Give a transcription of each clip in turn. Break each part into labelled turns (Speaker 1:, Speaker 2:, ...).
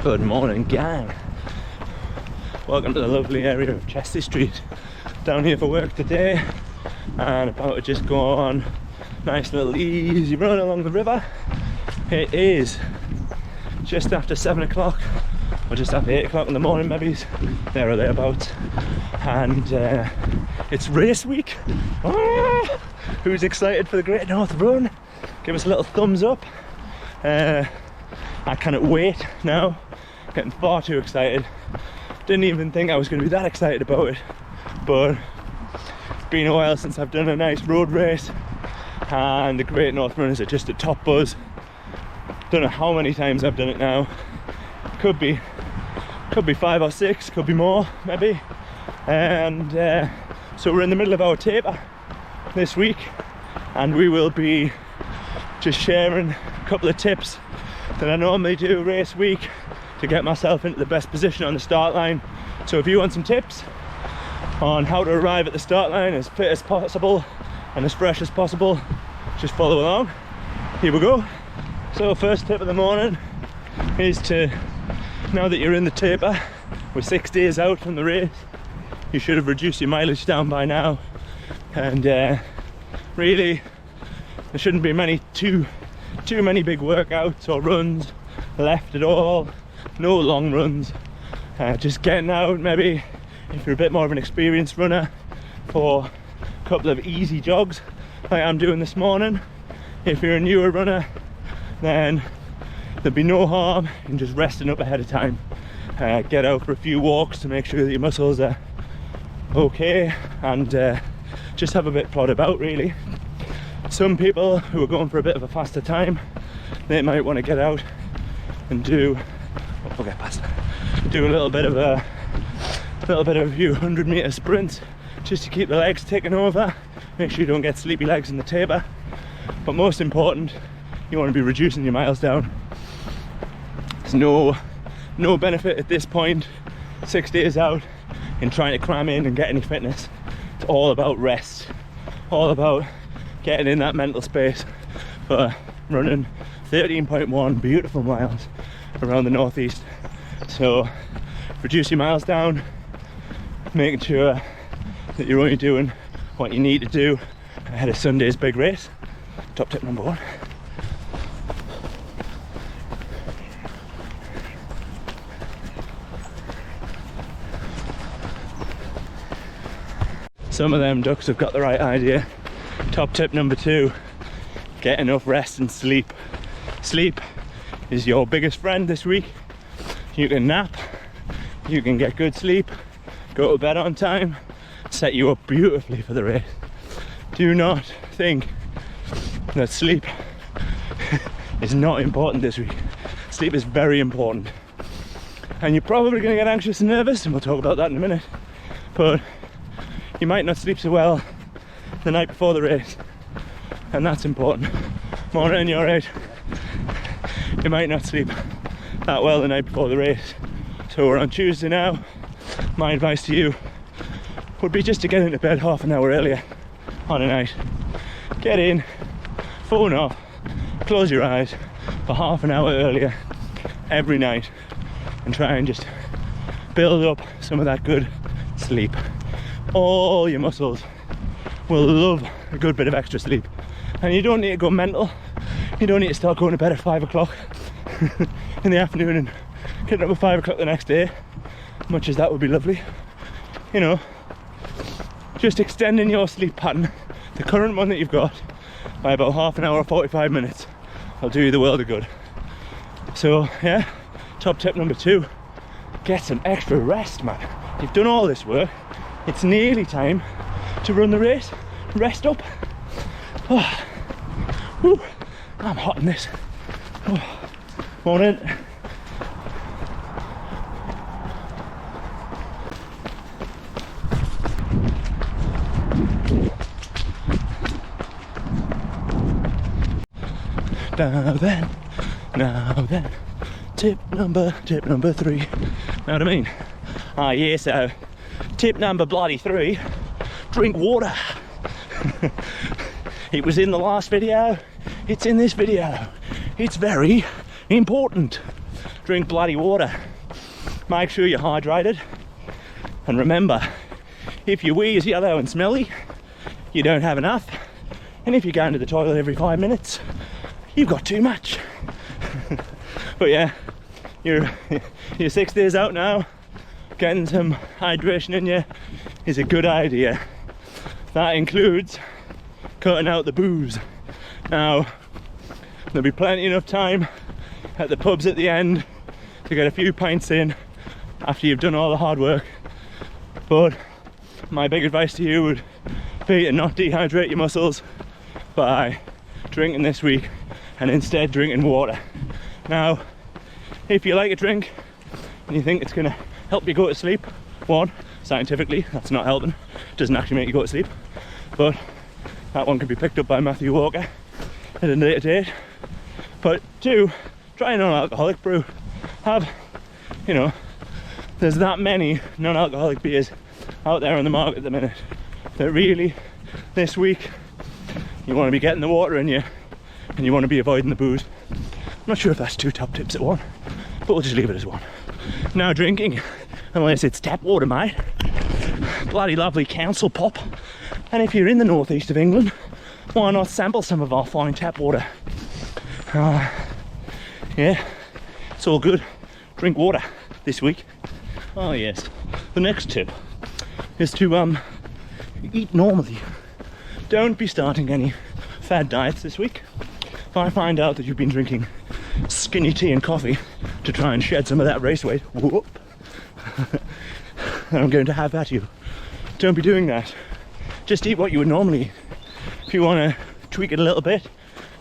Speaker 1: Good morning, gang. Welcome to the lovely area of Chester Street. Down here for work today and about to just go on a nice little easy run along the river. It is just after 7 o'clock or just after 8 o'clock in the morning, maybe there or thereabouts, and it's race week. Who's excited for the Great North Run? Give us a little thumbs up. I cannot wait now. Getting far too excited. Didn't even think I was going to be that excited about it, but it's been a while since I've done a nice road race, and the Great North Run is just a top buzz. Don't know how many times I've done it now. Could be 5 or 6, could be more maybe. And so we're in the middle of our taper this week, and we will be just sharing a couple of tips that I normally do race week to get myself into the best position on the start line. So if you want some tips on how to arrive at the start line as fit as possible and as fresh as possible, just follow along. Here we go. So first tip of the morning is to, now that you're in the taper, we're 6 days out from the race, you should have reduced your mileage down by now, and really there shouldn't be too many big workouts or runs left at all. No long runs, just getting out maybe if you're a bit more of an experienced runner for a couple of easy jogs like I'm doing this morning. If you're a newer runner, then there'd be no harm in just resting up ahead of time. Get out for a few walks to make sure that your muscles are okay, and just have a bit plod about really. Some people who are going for a bit of a faster time, they might want to get out and do a little bit of a few 100-meter sprints just to keep the legs ticking over. Make sure you don't get sleepy legs in the taper, but most important, you want to be reducing your miles down. There's no benefit at this point, 6 days out, in trying to cram in and get any fitness. It's all about rest, all about getting in that mental space for running 13.1 beautiful miles around the northeast. So reduce your miles down, making sure that you're only doing what you need to do ahead of Sunday's big race. Top tip number 1. Some of them ducks have got the right idea. Top tip number 2, get enough rest and sleep. Sleep is your biggest friend this week. You can nap, you can get good sleep, go to bed on time, set you up beautifully for the race. Do not think that sleep is not important this week. Sleep is very important. And you're probably going to get anxious and nervous, and we'll talk about that in a minute, but you might not sleep so well the night before the race, and that's important. Morning, you're right. You might not sleep that well the night before the race. So we're on Tuesday now. My advice to you would be just to get into bed half an hour earlier on a night. Get in, phone off, close your eyes for half an hour earlier every night, and try and just build up some of that good sleep. All your muscles will love a good bit of extra sleep, and you don't need to go mental. You don't need to start going to bed at 5 o'clock in the afternoon and getting up at 5 o'clock the next day, much as that would be lovely. You know, just extending your sleep pattern, the current one that you've got, by about half an hour or 45 minutes will do you the world of good. So yeah, top tip number 2, get some extra rest, man. You've done all this work, it's nearly time to run the race. Rest up. Oh. Whew. I'm hot in this. Oh. Morning. Now then, tip number 3. Know what I mean? Ah, yeah, so tip number bloody 3, drink water. It was in the last video, it's in this video. It's very important. drink bloody water. Make sure you're hydrated. And remember, if your wee is yellow and smelly, you don't have enough. And if you're going to the toilet every 5 minutes, you've got too much. But yeah, you're 6 days out now. Getting some hydration in you is a good idea. That includes cutting out the booze. Now, there'll be plenty enough time at the pubs at the end to get a few pints in after you've done all the hard work. But my big advice to you would be to not dehydrate your muscles by drinking this week and instead drinking water. Now, if you like a drink and you think it's going to help you go to sleep, one, scientifically that's not helping, it doesn't actually make you go to sleep, but that one can be picked up by Matthew Walker at a later date. But two, try a non-alcoholic brew. Have, you know, there's that many non-alcoholic beers out there on the market at the minute that really, this week, you want to be getting the water in you and you want to be avoiding the booze. I'm not sure if that's 2 top tips at one, but we'll just leave it as one. Now drinking, unless it's tap water, mate, bloody lovely council pop. And if you're in the northeast of England, why not sample some of our fine tap water? Yeah, it's all good. Drink water this week. Oh yes, the next tip is to eat normally. Don't be starting any fad diets this week. If I find out that you've been drinking skinny tea and coffee to try and shed some of that race weight, whoop, then I'm going to have at you. Don't be doing that. Just eat what you would normally eat. If you want to tweak it a little bit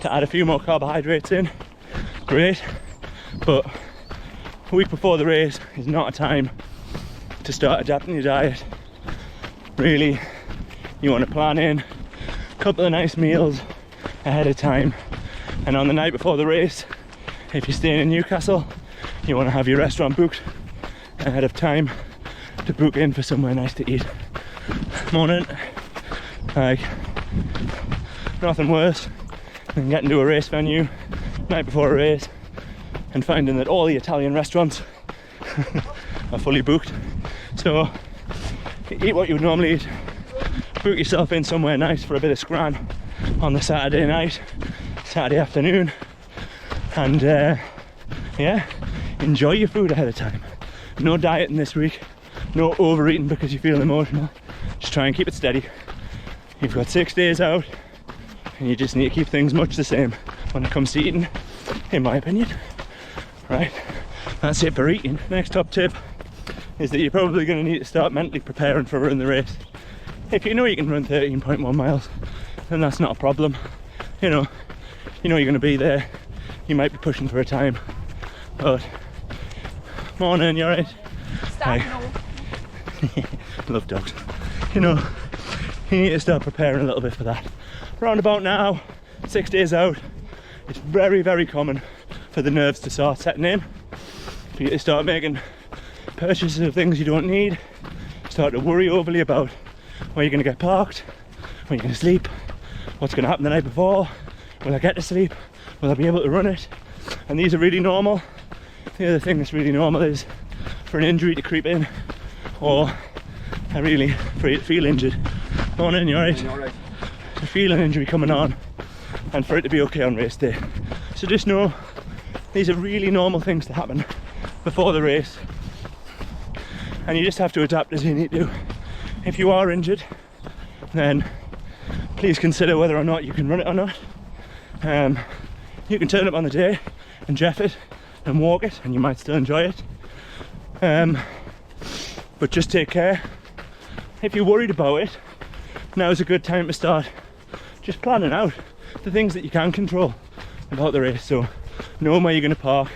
Speaker 1: to add a few more carbohydrates in, great. But a week before the race is not a time to start adapting your diet. Really, you want to plan in a couple of nice meals ahead of time, and on the night before the race, if you're staying in Newcastle, you want to have your restaurant booked ahead of time to book in for somewhere nice to eat. Morning. Like, nothing worse than getting to a race venue night before a race and finding that all the Italian restaurants are fully booked. So eat what you would normally eat, book yourself in somewhere nice for a bit of scran on the Saturday night, Saturday afternoon, and yeah, enjoy your food ahead of time. No dieting this week, no overeating because you feel emotional. Just try and keep it steady. You've got 6 days out and you just need to keep things much the same when it comes to eating, in my opinion. Right, that's it for eating. Next top tip is that you're probably going to need to start mentally preparing for running the race. If you know you can run 13.1 miles, then that's not a problem. You know you're going to be there. You might be pushing for a time, but morning, you alright? Love dogs. You know, you need to start preparing a little bit for that. Round about now, 6 days out, it's very, very common for the nerves to start setting in. For you to start making purchases of things you don't need, start to worry overly about where you're going to get parked, where you're going to sleep, what's going to happen the night before, will I get to sleep, will I be able to run it? And these are really normal. The other thing that's really normal is for an injury to creep in, or for you to feel injured. Morning, you alright? To feel an injury coming on and for it to be okay on race day. So just know these are really normal things to happen before the race, and you just have to adapt as you need to. If you are injured, then please consider whether or not you can run it or not. You can turn up on the day and jeff it and walk it, and you might still enjoy it. But just take care. If you're worried about it, now's a good time to start just planning out the things that you can control about the race. So knowing where you're going to park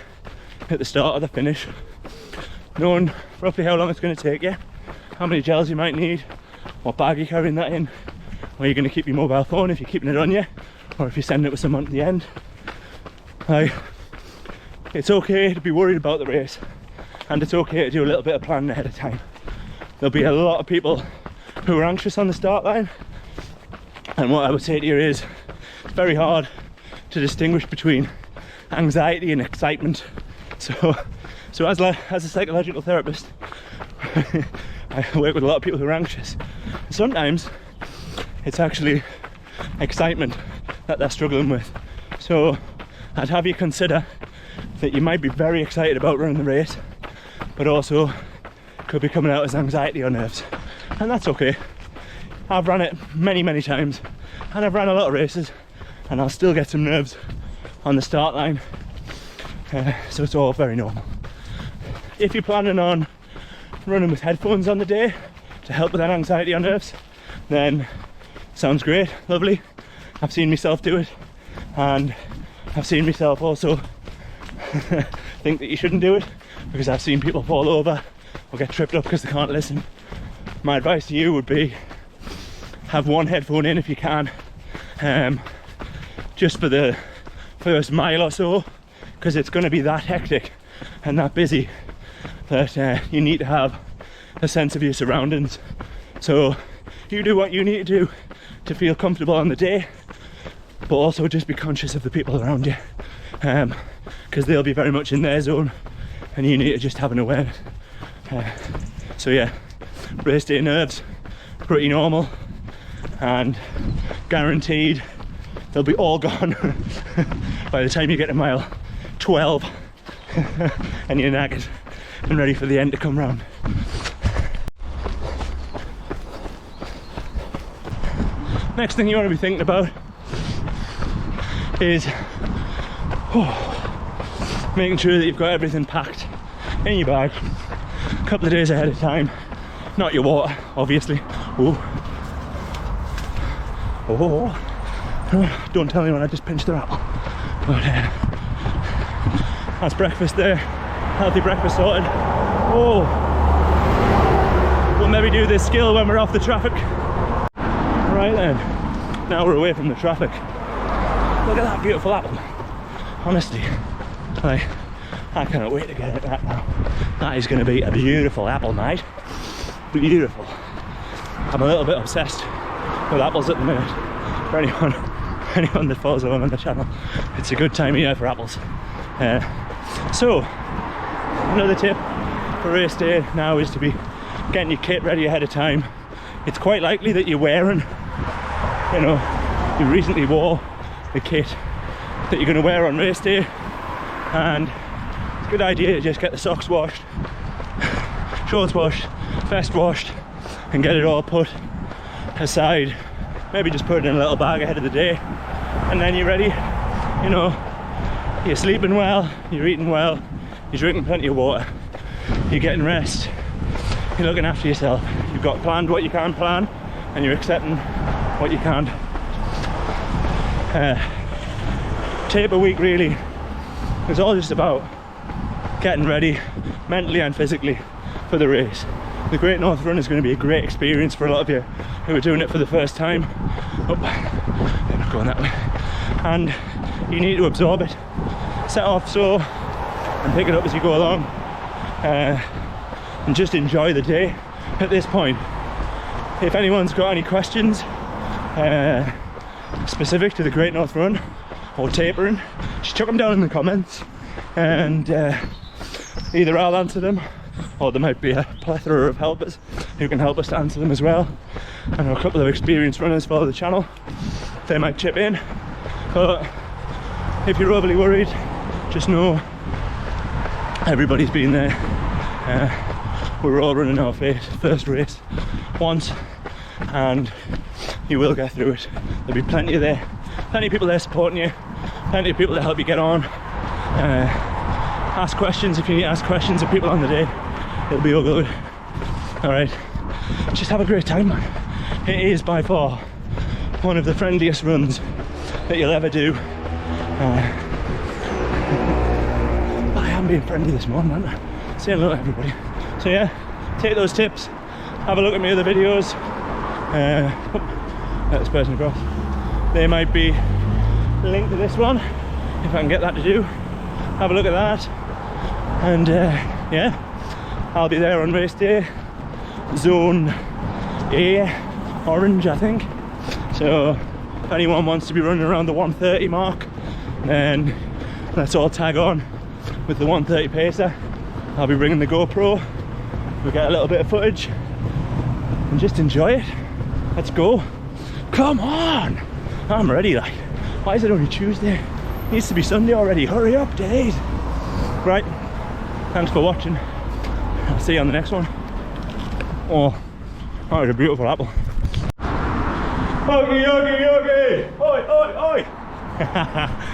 Speaker 1: at the start or the finish, knowing roughly how long it's going to take you, how many gels you might need, what bag you're carrying that in, where you're going to keep your mobile phone if you're keeping it on you, or if you're sending it with someone at the end. It's okay to be worried about the race, and it's okay to do a little bit of planning ahead of time. There'll be a lot of people who are anxious on the start line, and what I would say to you is it's very hard to distinguish between anxiety and excitement. So So as a psychological therapist, I work with a lot of people who are anxious. Sometimes it's actually excitement that they're struggling with. So I'd have you consider that you might be very excited about running the race, but also could be coming out as anxiety or nerves. And that's okay. I've run it many times, and I've ran a lot of races, and I'll still get some nerves on the start line. So it's all very normal. If you're planning on running with headphones on the day to help with that anxiety or nerves, then sounds great, lovely. I've seen myself do it, and I've seen myself also think that you shouldn't do it, because I've seen people fall over or get tripped up because they can't listen. My advice to you would be have one headphone in if you can, just for the first mile or so, because it's going to be that hectic and that busy that you need to have a sense of your surroundings. So you do what you need to do to feel comfortable on the day, but also just be conscious of the people around you, because they'll be very much in their zone and you need to just have an awareness. So yeah, race day nerves, pretty normal, and guaranteed they'll be all gone by the time you get to mile 12 and you're knackered and ready for the end to come round. Next thing you want to be thinking about is making sure that you've got everything packed in your bag a couple of days ahead of time. Not your water, obviously. Don't tell anyone I just pinched their apple. But that's breakfast there. Healthy breakfast sorted. We'll maybe do this skill when we're off the traffic. Right then, now we're away from the traffic. Look at that beautiful apple. Honestly, like, I cannot wait to get it right now. That is going to be a beautiful apple, mate. Beautiful. I'm a little bit obsessed with apples at the minute. For anyone that follows along on the channel, it's a good time of year for apples. So another tip for race day now is to be getting your kit ready ahead of time. It's quite likely that you're wearing, you recently wore the kit that you're going to wear on race day, and it's a good idea to just get the socks washed, shorts washed, vest washed, and get it all put aside. Maybe just put it in a little bag ahead of the day, and then you're ready. You're sleeping well, you're eating well, you're drinking plenty of water, you're getting rest, you're looking after yourself, you've got planned what you can plan, and you're accepting what you can't. Taper week really is all just about getting ready mentally and physically for the race. The Great North Run is going to be a great experience for a lot of you who are doing it for the first time. They're not going that way. And you need to absorb it. Set off slow and pick it up as you go along. And just enjoy the day at this point. If anyone's got any questions specific to the Great North Run or tapering, just chuck them down in the comments, and either I'll answer them, or there might be a plethora of helpers who can help us to answer them as well. I know a couple of experienced runners follow the channel, they might chip in. But if you're overly worried, just know everybody's been there. We're all running our first race once, and you will get through it. There'll be plenty of people there supporting you, plenty of people to help you get on. Ask questions if you need to ask questions of people on the day. It'll be all good. Alright, just have a great time, man. It is by far one of the friendliest runs that you'll ever do. I am being friendly this morning, aren't I? Saying hello to everybody. So yeah, take those tips, have a look at my other videos. Let this person across. They might be linked to this one, if I can get that to do. Have a look at that. And yeah, I'll be there on race day, zone A, orange I think. So if anyone wants to be running around the 1:30 mark, then let's all tag on with the 1:30 pacer. I'll be bringing the GoPro. We'll get a little bit of footage and just enjoy it. Let's go. Come on! I'm ready, like. Why is it only Tuesday? It needs to be Sunday already. Hurry up, Dave. Right. Thanks for watching. I'll see you on the next one. Oh, that was a beautiful apple. Yogi, yogi, yogi! Oi, oi, oi!